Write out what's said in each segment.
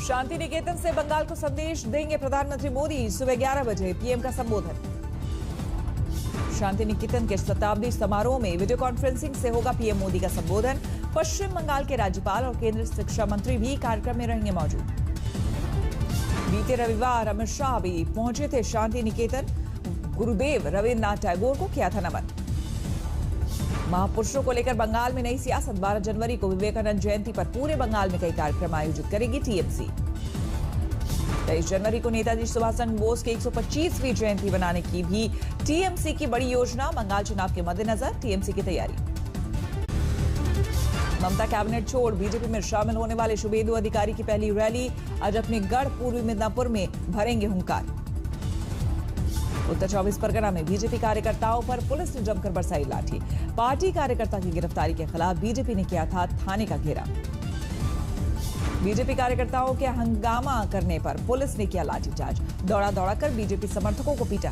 शांति निकेतन से बंगाल को संदेश देंगे प्रधानमंत्री मोदी। सुबह 11 बजे पीएम का संबोधन। शांति निकेतन के शताब्दी समारोह में वीडियो कॉन्फ्रेंसिंग से होगा पीएम मोदी का संबोधन। पश्चिम बंगाल के राज्यपाल और केंद्रीय शिक्षा मंत्री भी कार्यक्रम में रहेंगे मौजूद। बीते रविवार अमित शाह भी पहुंचे थे शांति निकेतन। गुरुदेव रविन्द्रनाथ टैगोर को किया था नमन। महापुरुषों को लेकर बंगाल में नई सियासत। 12 जनवरी को विवेकानंद जयंती पर पूरे बंगाल में कई कार्यक्रम आयोजित करेगी टीएमसी। 23 जनवरी को नेताजी सुभाष चंद्र बोस की 125वीं जयंती बनाने की भी टीएमसी की बड़ी योजना। बंगाल चुनाव के मद्देनजर टीएमसी की तैयारी। ममता कैबिनेट छोड़ बीजेपी में शामिल होने वाले शुभेंदु अधिकारी की पहली रैली। आज अपने गढ़ पूर्वी मिदनापुर में भरेंगे हुंकार। उत्तर 24 परगना में बीजेपी कार्यकर्ताओं पर पुलिस ने जमकर बरसाई लाठी। पार्टी कार्यकर्ता की गिरफ्तारी के खिलाफ बीजेपी ने किया था थाने का घेरा। बीजेपी कार्यकर्ताओं के हंगामा करने पर पुलिस ने किया लाठीचार्ज। दौड़ा दौड़ाकर बीजेपी समर्थकों को पीटा।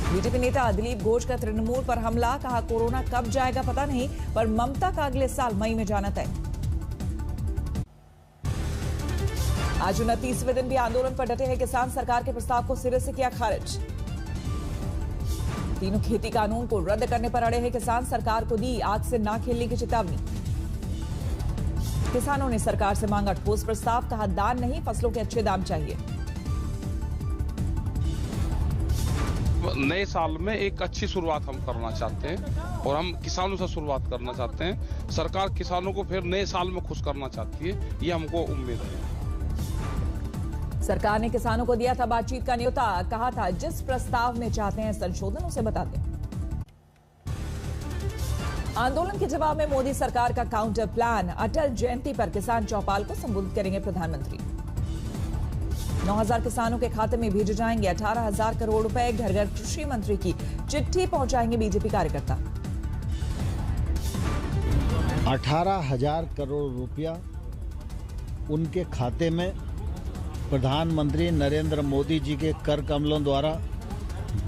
बीजेपी नेता दिलीप घोष का तृणमूल पर हमला। कहा कोरोना कब जाएगा पता नहीं, पर ममता का अगले साल मई में जाना तय। आज 29वें दिन भी आंदोलन पर डटे हैं किसान। सरकार के प्रस्ताव को सिरे से किया खारिज। तीनों खेती कानून को रद्द करने पर अड़े हैं किसान। सरकार को दी आग से ना खेलने की चेतावनी। किसानों ने सरकार से मांगा ठोस प्रस्ताव। कहा दान नहीं, फसलों के अच्छे दाम चाहिए। नए साल में एक अच्छी शुरुआत हम करना चाहते हैं और हम किसानों से शुरुआत करना चाहते हैं। सरकार किसानों को फिर नए साल में खुश करना चाहती है, ये हमको उम्मीद है। सरकार ने किसानों को दिया था बातचीत का न्योता। कहा था जिस प्रस्ताव में चाहते हैं संशोधन उसे बताते हैं। आंदोलन के जवाब में मोदी सरकार का काउंटर प्लान। अटल जयंती पर किसान चौपाल को संबोधित करेंगे प्रधानमंत्री। 9,000 किसानों के खाते में भेजे जाएंगे 18,000 करोड़ रुपए। घर घर कृषि मंत्री की चिट्ठी पहुंचाएंगे बीजेपी कार्यकर्ता। 18,000 करोड़ रुपया उनके खाते में प्रधानमंत्री नरेंद्र मोदी जी के कर कमलों द्वारा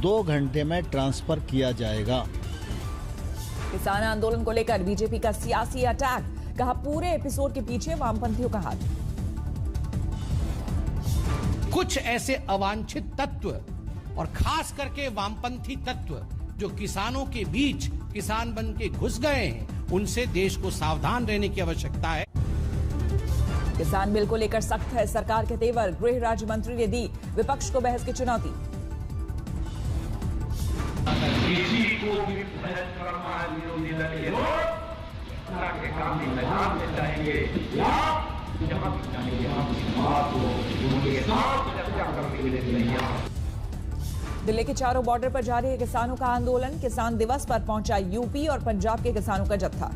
2 घंटे में ट्रांसफर किया जाएगा। किसान आंदोलन को लेकर बीजेपी का सियासी अटैक। कहा पूरे एपिसोड के पीछे वामपंथियों का हाथ। कुछ ऐसे अवांछित तत्व और खास करके वामपंथी तत्व जो किसानों के बीच किसान बन के घुस गए हैं, उनसे देश को सावधान रहने की आवश्यकता है। किसान बिल को लेकर सख्त है सरकार के तेवर। गृह राज्य मंत्री ने दी विपक्ष को बहस की चुनौती। किसी को भी बहस करना है विरोधी दल के लोग के काम में मैदान में जाएंगे या जहां भी जाएंगे हम बात को उनके साथ चर्चा करने के लिए तैयार। दिल्ली के चारों बॉर्डर पर जारी है किसानों का आंदोलन। किसान दिवस पर पहुंचा यूपी और पंजाब के किसानों का जत्था।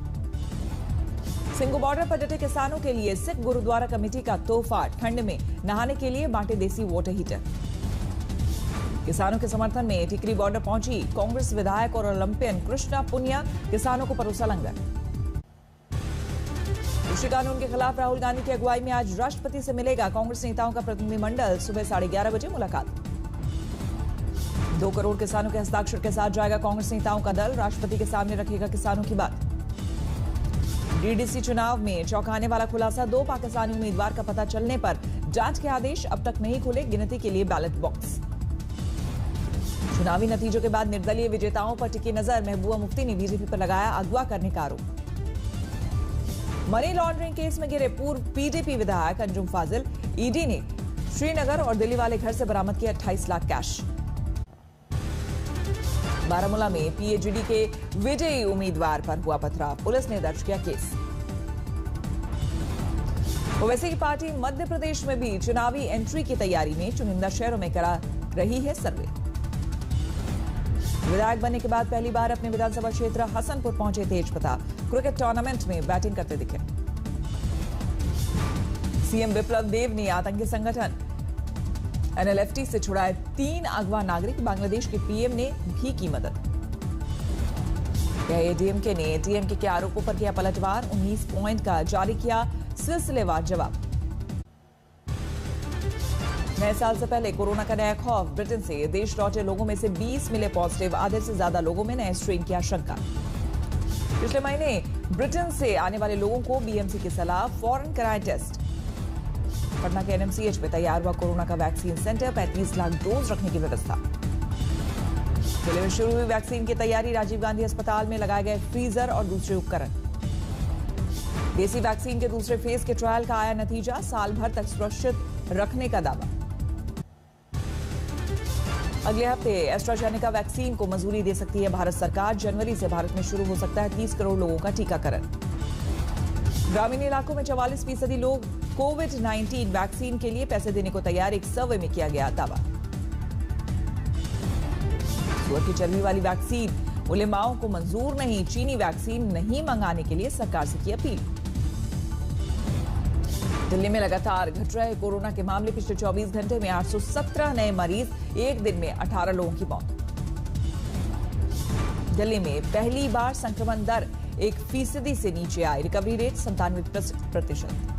सिंघू बॉर्डर पर डटे किसानों के लिए सिख गुरुद्वारा कमेटी का तोहफा। ठंड में नहाने के लिए बांटे देसी वाटर हीटर। किसानों के समर्थन में टिकरी बॉर्डर पहुंची कांग्रेस विधायक और ओलंपियन कृष्णा पुनिया। किसानों को परोसा लंगर। कृषि कानून के खिलाफ राहुल गांधी की अगुवाई में आज राष्ट्रपति से मिलेगा कांग्रेस नेताओं का प्रतिनिधिमंडल। सुबह 11:30 बजे मुलाकात। 2 करोड़ किसानों के हस्ताक्षर के साथ जाएगा कांग्रेस नेताओं का दल। राष्ट्रपति के सामने रखेगा किसानों की बात। डीडीसी चुनाव में चौंकाने वाला खुलासा। 2 पाकिस्तानी उम्मीदवार का पता चलने पर जांच के आदेश। अब तक नहीं खुले गिनती के लिए बैलेट बॉक्स। चुनावी नतीजों के बाद निर्दलीय विजेताओं पर टिकी नजर। महबूबा मुफ्ती ने बीजेपी पर लगाया अगवा करने का आरोप। मनी लॉन्ड्रिंग केस में गिरे पूर्व पीडीपी विधायक अंजुम फाजिल। ईडी ने श्रीनगर और दिल्ली वाले घर से बरामद किया 28 लाख कैश। बारामूला में पीएचडी के विजयी उम्मीदवार पर हुआ पथराव। पुलिस ने दर्ज किया केस। ओवैसी की पार्टी मध्य प्रदेश में भी चुनावी एंट्री की तैयारी में। चुनिंदा शहरों में करा रही है सर्वे। विधायक बनने के बाद पहली बार अपने विधानसभा क्षेत्र हसनपुर पहुंचे तेज प्रताप। क्रिकेट टूर्नामेंट में बैटिंग करते दिखे। सीएम विप्लव देव ने आतंकी संगठन एनएलएफटी से छुड़ाए 3 अगवा नागरिक। बांग्लादेश के पीएम ने भी की मदद। एडीएमके ने टीएमके के आरोपों पर किया पलटवार। 19 पॉइंट का जारी किया सिलसिलेवार जवाब। नए साल से पहले कोरोना का नया खौफ। ब्रिटेन से देश लौटे लोगों में से 20 मिले पॉजिटिव। आधे से ज्यादा लोगों में नए स्ट्रेन की आशंका। पिछले महीने ब्रिटेन से आने वाले लोगों को बीएमसी की सलाह, फौरन कराएं टेस्ट। पटना के एनएमसीएच में तैयार हुआ कोरोना का वैक्सीन सेंटर, 35 लाख डोज रखने की व्यवस्था। जिले में शुरू हुई वैक्सीन की तैयारी, राजीव गांधी अस्पताल में लगाए गए फ्रीजर और दूसरे उपकरण। देसी वैक्सीन के दूसरे फेज के ट्रायल का आया नतीजा, साल भर तक सुरक्षित रखने का दावा। अगले हफ्ते एस्ट्राजेनेका वैक्सीन को मंजूरी दे सकती है भारत सरकार, जनवरी से भारत में शुरू हो सकता है 30 करोड़ लोगों का टीकाकरण। ग्रामीण इलाकों में 44% लोग कोविड-19 वैक्सीन के लिए पैसे देने को तैयार, एक सर्वे में किया गया दावा। सुअर की चर्बी वाली वैक्सीन उलेमाओं को मंजूर नहीं, चीनी वैक्सीन नहीं मंगाने के लिए सरकार से की अपील। दिल्ली में लगातार घट रहे कोरोना के मामले, पिछले 24 घंटे में 817 नए मरीज, एक दिन में 18 लोगों की मौत। दिल्ली में पहली बार संक्रमण दर 1% से नीचे आई, रिकवरी रेट 97%।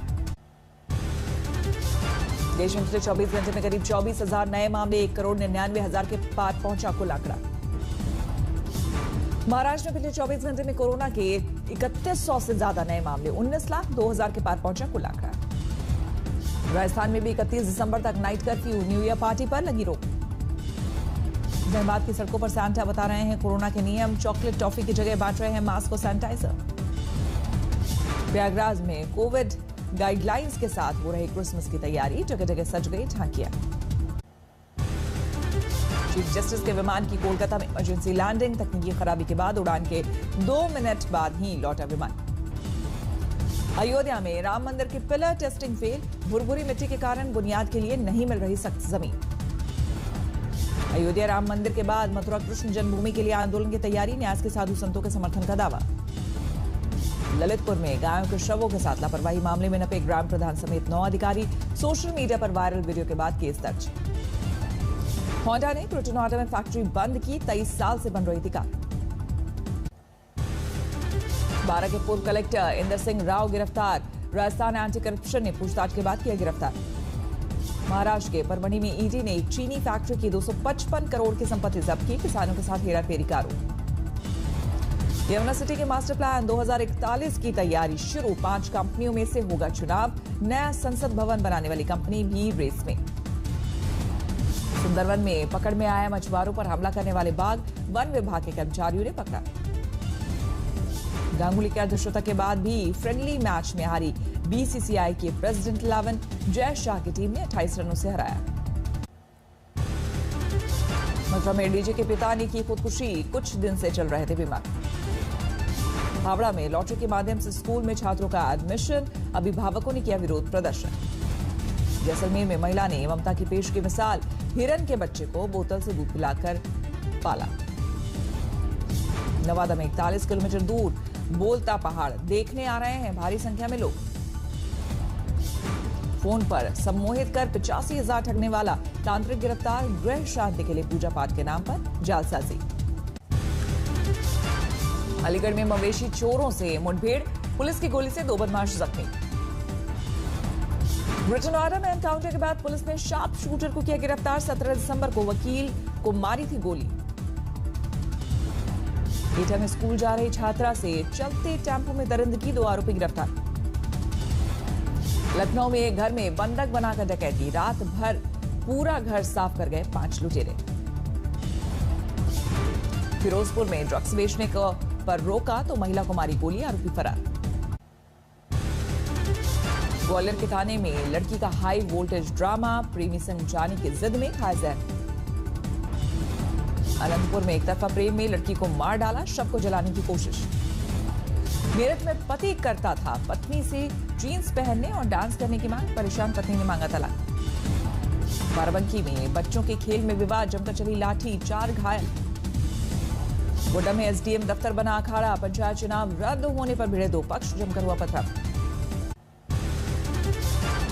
देश में पिछले 24 घंटे में करीब 24,000 नए मामले, 1,99,000 के पार पहुंचा कुल आंकड़ा। महाराष्ट्र में पिछले 24 घंटे में कोरोना के 3100 से ज्यादा नए मामले, 19,02,000 के पार पहुंचा कुल आंकड़ा। राजस्थान में भी 31 दिसंबर तक night curfew, new year party पर लगी रोक। धनबाद की सड़कों पर सांता बता रहे हैं कोरोना के नियम, चॉकलेट टॉफी की जगह बांट रहे हैं मास्क और सैनिटाइजर। प्रयागराज में कोविड गाइडलाइंस के साथ हो रही क्रिसमस की तैयारी, जगह जगह सज गई झांकियां। चीफ जस्टिस के विमान की कोलकाता में इमरजेंसी लैंडिंग, तकनीकी खराबी के बाद उड़ान के 2 मिनट बाद ही लौटा विमान। अयोध्या में राम मंदिर की पिलर टेस्टिंग फेल, भुरभुरी मिट्टी के कारण बुनियाद के लिए नहीं मिल रही सख्त जमीन। अयोध्या राम मंदिर के बाद मथुरा कृष्ण जन्मभूमि के लिए आंदोलन की तैयारी, न्यास के साधु संतों के समर्थन का दावा। ललितपुर में गायों के शवों के साथ लापरवाही मामले में नपे ग्राम प्रधान समेत 9 अधिकारी, सोशल मीडिया पर वायरल वीडियो के बाद केस दर्ज। होंडा ने क्रोटोनाडा में फैक्ट्री बंद की, 23 साल से बन रही थी कार। बारा के पूर्व कलेक्टर इंदर सिंह राव गिरफ्तार, राजस्थान एंटी करप्शन ने पूछताछ के बाद किया गिरफ्तार। महाराष्ट्र के परभणी में ईडी ने एक चीनी फैक्ट्री की 255 करोड़ की संपत्ति जब्त की, किसानों के साथ हेराफेरी का आरोप। यमुना सिटी के मास्टर प्लान 2041 की तैयारी शुरू, 5 कंपनियों में से होगा चुनाव, नया संसद भवन बनाने वाली कंपनी भी रेस में। सुंदरवन में पकड़ में आया मछुआरों पर हमला करने वाले बाघ, वन विभाग के कर्मचारियों ने पकड़ा। गांगुली की अध्यक्षता के बाद भी फ्रेंडली मैच में हारी बीसीसीआई के प्रेसिडेंट 11 जय शाह की टीम ने 28 रनों से हराया। मथुरा में डीजे के पिता ने की खुदकुशी, कुछ दिन से चल रहे थे बीमार। हावड़ा में लॉटरी के माध्यम से स्कूल में छात्रों का एडमिशन, अभिभावकों ने किया विरोध प्रदर्शन। जैसलमेर में महिला ने ममता की पेश की मिसाल, हिरन के बच्चे को बोतल से दूध पिलाकर पाला। नवादा में 41 किलोमीटर दूर बोलता पहाड़ देखने आ रहे हैं भारी संख्या में लोग। फोन पर सम्मोहित कर 85,000 ठगने वाला तांत्रिक गिरफ्तार, गृह शांति के लिए पूजा पाठ के नाम पर जालसाजी। अलीगढ़ में मवेशी चोरों से मुठभेड़, पुलिस की गोली से 2 बदमाश जख्मी। ब्रिटनवाड़ा में एनकाउंटर के बाद पुलिस ने शार्प शूटर को किया गिरफ्तार, 17 दिसंबर को वकील को मारी थी गोली। एटा में स्कूल जा रही छात्रा से चलते टेम्पो में दरिंदगी, 2 आरोपी गिरफ्तार। लखनऊ में एक घर में बंधक बनाकर डकैती, रात भर पूरा घर साफ कर गए 5 लुटेरे। फिरोजपुर में ड्रग्स बेचने पर रोका तो महिला को मारी गोली, आरोपी फरार। ग्वालियर के थाने में लड़की का हाई वोल्टेज ड्रामा, प्रेमी संग जाने की जिद में खाया जहर। अनंतपुर में एक तरफा प्रेम में लड़की को मार डाला, शव को जलाने की कोशिश। मेरठ में पति करता था पत्नी से जीन्स पहनने और डांस करने की मांग, परेशान पत्नी ने मांगा तलाक। बाराबंकी में बच्चों के खेल में विवाद, जमकर चली लाठी, 4 घायल। गोड्डा में एसडीएम दफ्तर बना अखाड़ा, पंचायत चुनाव रद्द होने पर भिड़े 2 पक्ष, जमकर हुआ पथराव।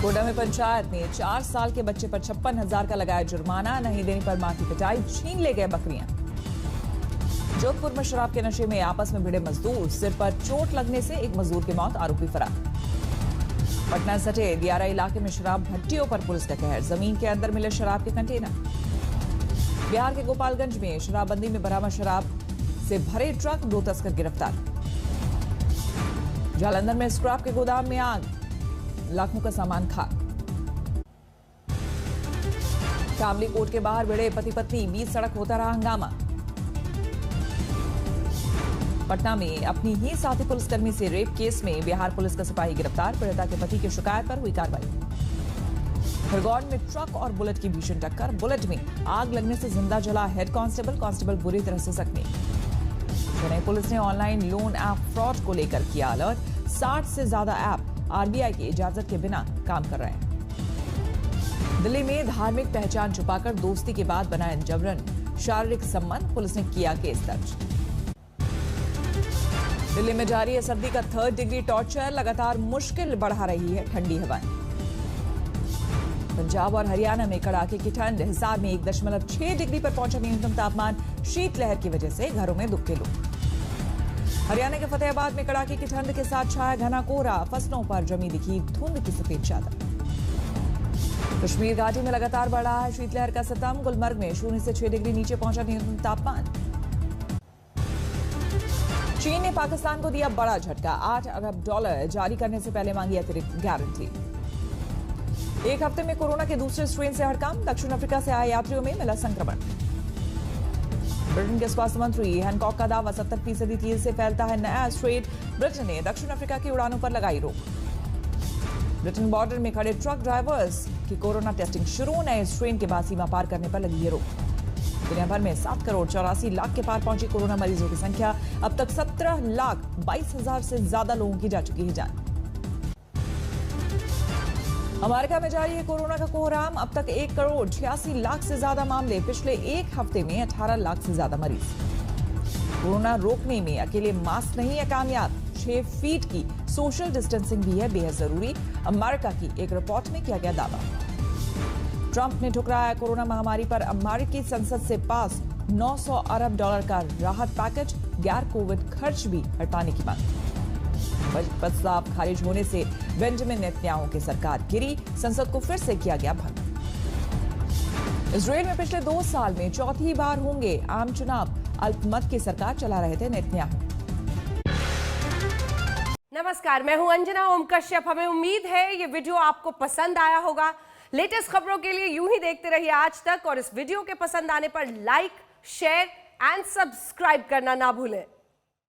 गोड्डा में पंचायत ने 4 साल के बच्चे पर 56,000 का लगाया जुर्माना, नहीं देने पर मां की पिटाई, छीन ले गए बकरियां। जोधपुर में शराब के नशे में आपस में भिड़े मजदूर, सिर पर चोट लगने से एक मजदूर की मौत, आरोपी फरार। पटना सटे दियारा इलाके में शराब भट्टियों पर पुलिस का कहर, जमीन के अंदर मिले शराब के कंटेनर। बिहार के गोपालगंज में शराबबंदी में बरामद शराब से भरे ट्रक, 2 तस्कर गिरफ्तार। जालंधर में स्क्रैप के गोदाम में आग, लाखों का सामान खाक। शामली कोर्ट के बाहर भिड़े पति पत्नी, बीच सड़क होता रहा हंगामा। पटना में अपनी ही साथी पुलिसकर्मी से रेप केस में बिहार पुलिस का सिपाही गिरफ्तार, पीड़िता के पति की शिकायत पर हुई कार्रवाई। खरगोन में ट्रक और बुलेट की भीषण टक्कर, बुलेट में आग लगने से जिंदा जला हेड कांस्टेबल बुरी तरह से जख्मी। चेन्नई पुलिस ने ऑनलाइन लोन ऐप फ्रॉड को लेकर किया अलर्ट, 60 से ज्यादा ऐप आरबीआई की इजाजत के बिना काम कर रहे हैं। दिल्ली में धार्मिक पहचान छुपाकर दोस्ती के बाद बनाया जबरन शारीरिक संबंध, पुलिस ने किया केस दर्ज। दिल्ली में जारी है सर्दी का 3rd डिग्री टॉर्चर, लगातार मुश्किल बढ़ा रही है ठंडी हवाएं। पंजाब और हरियाणा में कड़ाके की ठंड, हिसार में 1.6 डिग्री पर पहुंचा न्यूनतम तापमान, शीतलहर की वजह से घरों में दुबके लोग। हरियाणा के फतेहाबाद में कड़ाके की ठंड के साथ छाया घना कोहरा, फसलों पर जमी दिखी धुंध की सफेद चादर। कश्मीर घाटी में लगातार बढ़ रहा है शीतलहर का सितम, गुलमर्ग में 0 से 6 डिग्री नीचे पहुंचा न्यूनतम तापमान। चीन ने पाकिस्तान को दिया बड़ा झटका, $8 अरब जारी करने से पहले मांगी अतिरिक्त गारंटी। एक हफ्ते में कोरोना के दूसरे स्ट्रेन से हड़कंप, दक्षिण अफ्रीका से आए यात्रियों में मिला संक्रमण। ब्रिटेन के स्वास्थ्य मंत्री हैनकॉक का दावा 70% तेजी से फैलता है नया स्ट्रेन, ब्रिटेन ने दक्षिण अफ्रीका की उड़ानों पर लगाई रोक। ब्रिटेन बॉर्डर में खड़े ट्रक ड्राइवर्स की कोरोना टेस्टिंग शुरू, नए स्ट्रेन के बाद सीमा पार करने पर लगी है रोक। दुनिया भर में 7,84,00,000 के पार पहुंची कोरोना मरीजों की संख्या, अब तक 17,22,000 से ज्यादा लोगों की जा चुकी है जान। अमेरिका में जारी है कोरोना का कोहराम, अब तक 1,86,00,000 से ज्यादा मामले, पिछले एक हफ्ते में 18 लाख से ज्यादा मरीज। कोरोना रोकने में अकेले मास्क नहीं है कामयाब, 6 फीट की सोशल डिस्टेंसिंग भी है बेहद जरूरी, अमेरिका की एक रिपोर्ट में किया गया दावा। ट्रंप ने ठुकराया कोरोना महामारी पर अमेरिकी संसद से पास $900 अरब का राहत पैकेज, गैर कोविड खर्च भी हटाने की मांग। प्रस्ताव खारिज होने से बेंजामिन नेतन्याहू की सरकार गिरी, संसद को फिर से किया गया भंग। इजरायल में पिछले 2 साल में चौथी बार होंगे आम चुनाव, अल्पमत की सरकार चला रहे थे नेतन्याहू। नमस्कार, मैं हूं अंजना ओम कश्यप। हमें उम्मीद है ये वीडियो आपको पसंद आया होगा। लेटेस्ट खबरों के लिए यूं ही देखते रहिए आज तक, और इस वीडियो के पसंद आने पर लाइक, शेयर एंड सब्सक्राइब करना ना भूलें।